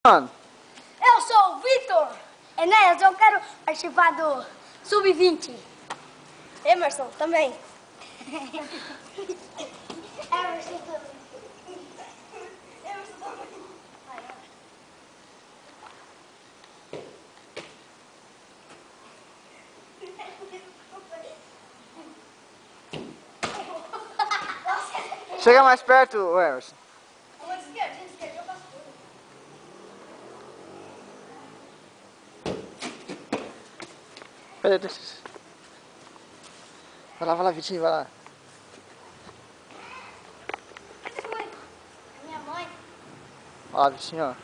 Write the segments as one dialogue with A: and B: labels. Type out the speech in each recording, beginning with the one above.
A: Mano.
B: Eu sou o Vitor. Enéas, eu quero participar do Sub-20. Emerson, também. Emerson também. Emerson também.
A: Chega mais perto, Emerson.
B: De esquerda, eu faço tudo.
A: Peraí, vai lá, Vitinho, vai lá.
B: Minha mãe.
A: Ó, Vitinho, ó.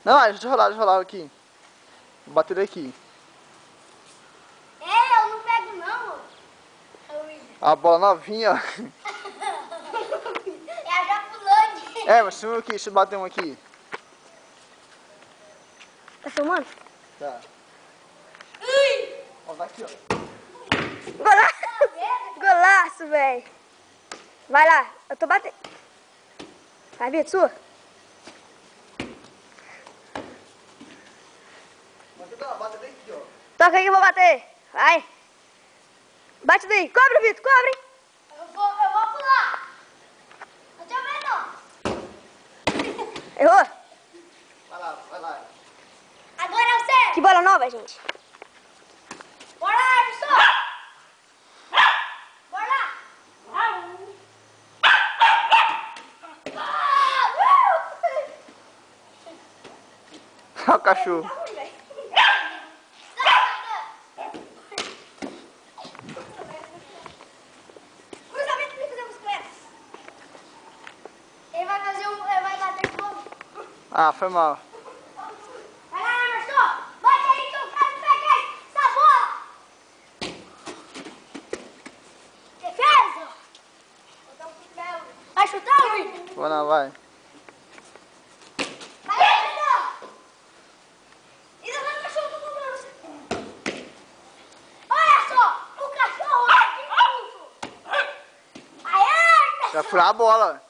A: Não, deixa eu rolar aqui. Vou bater aqui.
B: Eu não pego não.
A: A bola novinha, ó.
B: É a Japulândia.
A: É, mas sumiu aqui, deixa eu bater um aqui.
B: Tá filmando?
A: Tá. Ó, vai aqui, ó.
B: Golaço! Golaço, velho. Vai lá, eu tô batendo. Vai, Vitor, sua.
A: Bate bem aqui, ó.
B: Toca aí que eu vou bater. Vai. Bate daí. Cobre, Vitor, cobre. Eu vou pular. Não tô vendo. Errou?
A: Vai lá.
B: Agora é você. Que bola nova, gente. Bora lá, Emerson. Bora lá.
A: Olha o cachorro. Ah, foi mal.
B: Vai lá, Emerson! Bate aí que eu quero pegar essa bola! Defesa! Vai chutar, Luiz?
A: Vou não, vai.
B: Vai, Emerson! Ainda vai no cachorro do Bruno. Olha só! O cachorro é de muito! Aí, Emerson!
A: Vai furar a bola.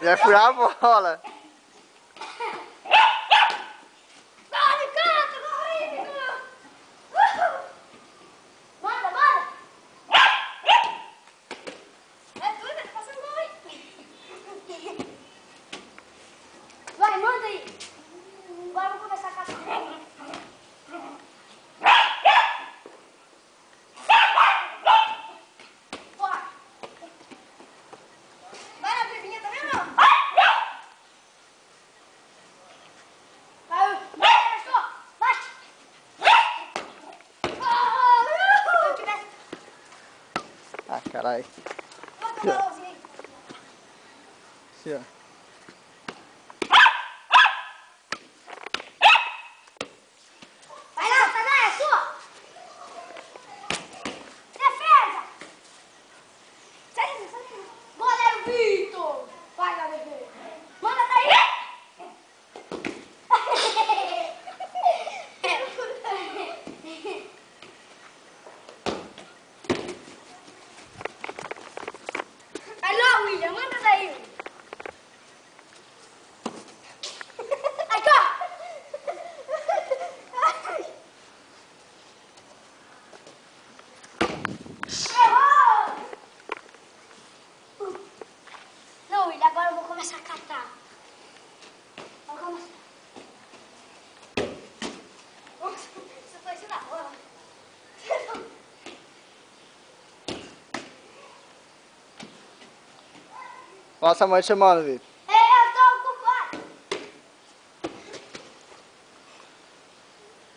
A: Vai furar a bola.
B: Vai, manda aí. Agora vamos começar a caçar. Bora. Vai na bebinha também ou não? Vai, Emerson. Bate.
A: Ah, caralho.
B: Bota o balãozinho aí.
A: Aqui, ó.
B: Vai lá, Saná, é sua! Defesa! Sai daí. Goleiro Vitor! Vai lá, bebê! Manda daí! Vai lá, William, manda daí! Aqui, ó! Não, William, agora eu vou começar a catar. Vamos começar. Você foi isso na bola.
A: Nossa, a mãe te chamando, Vitor.
B: Eu tô ocupado.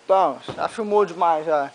A: Então, já filmou demais já.